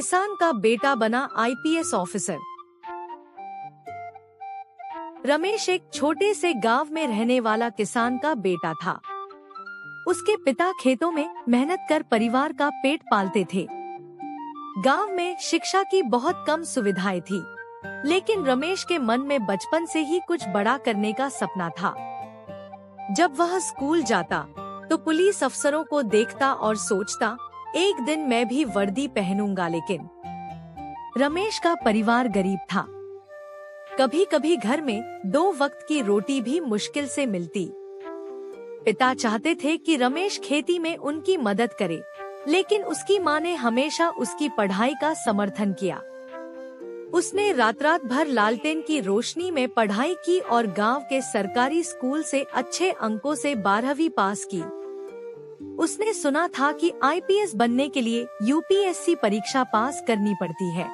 किसान का बेटा बना आईपीएस ऑफिसर। रमेश एक छोटे से गांव में रहने वाला किसान का बेटा था। उसके पिता खेतों में मेहनत कर परिवार का पेट पालते थे। गांव में शिक्षा की बहुत कम सुविधाएं थी, लेकिन रमेश के मन में बचपन से ही कुछ बड़ा करने का सपना था। जब वह स्कूल जाता तो पुलिस अफसरों को देखता और सोचता, एक दिन मैं भी वर्दी पहनूंगा। लेकिन रमेश का परिवार गरीब था। कभी कभी घर में 2 वक्त की रोटी भी मुश्किल से मिलती। पिता चाहते थे कि रमेश खेती में उनकी मदद करे, लेकिन उसकी माँ ने हमेशा उसकी पढ़ाई का समर्थन किया। उसने रात भर लालटेन की रोशनी में पढ़ाई की और गांव के सरकारी स्कूल से अच्छे अंकों से 12वीं पास की। उसने सुना था कि आईपीएस बनने के लिए यूपीएससी परीक्षा पास करनी पड़ती है,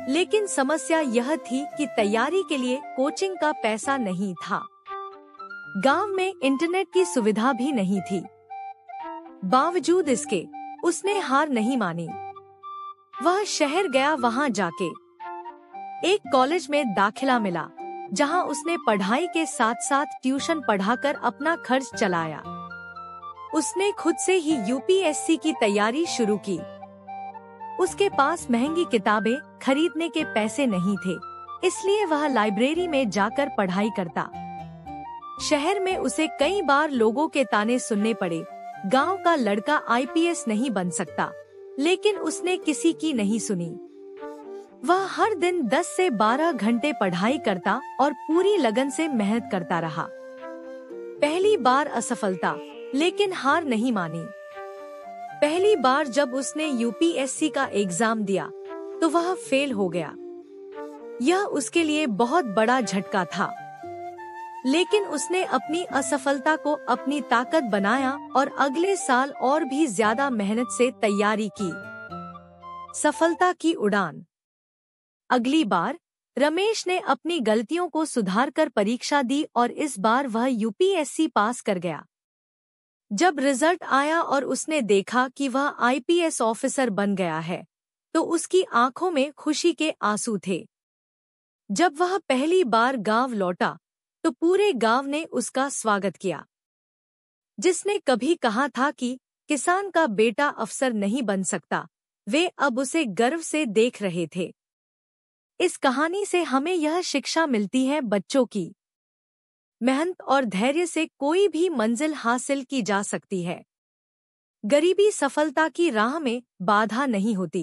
लेकिन समस्या यह थी कि तैयारी के लिए कोचिंग का पैसा नहीं था। गांव में इंटरनेट की सुविधा भी नहीं थी। बावजूद इसके उसने हार नहीं मानी। वह शहर गया। वहां जाके एक कॉलेज में दाखिला मिला, जहां उसने पढ़ाई के साथ साथ ट्यूशन पढ़ाकर अपना खर्च चलाया। उसने खुद से ही यूपीएससी की तैयारी शुरू की। उसके पास महंगी किताबें खरीदने के पैसे नहीं थे, इसलिए वह लाइब्रेरी में जाकर पढ़ाई करता। शहर में उसे कई बार लोगों के ताने सुनने पड़े, गांव का लड़का आईपीएस नहीं बन सकता, लेकिन उसने किसी की नहीं सुनी। वह हर दिन 10 से 12 घंटे पढ़ाई करता और पूरी लगन से मेहनत करता रहा। पहली बार असफलता, लेकिन हार नहीं मानी। पहली बार जब उसने यूपीएससी का एग्जाम दिया तो वह फेल हो गया। यह उसके लिए बहुत बड़ा झटका था, लेकिन उसने अपनी असफलता को अपनी ताकत बनाया और अगले साल और भी ज्यादा मेहनत से तैयारी की। सफलता की उड़ान। अगली बार रमेश ने अपनी गलतियों को सुधारकर परीक्षा दी और इस बार वह यूपीएससी पास कर गया। जब रिजल्ट आया और उसने देखा कि वह आईपीएस ऑफिसर बन गया है, तो उसकी आंखों में खुशी के आंसू थे। जब वह पहली बार गांव लौटा तो पूरे गांव ने उसका स्वागत किया। जिसने कभी कहा था कि किसान का बेटा अफसर नहीं बन सकता, वे अब उसे गर्व से देख रहे थे। इस कहानी से हमें यह शिक्षा मिलती है, बच्चों की मेहनत और धैर्य से कोई भी मंजिल हासिल की जा सकती है। गरीबी सफलता की राह में बाधा नहीं होती।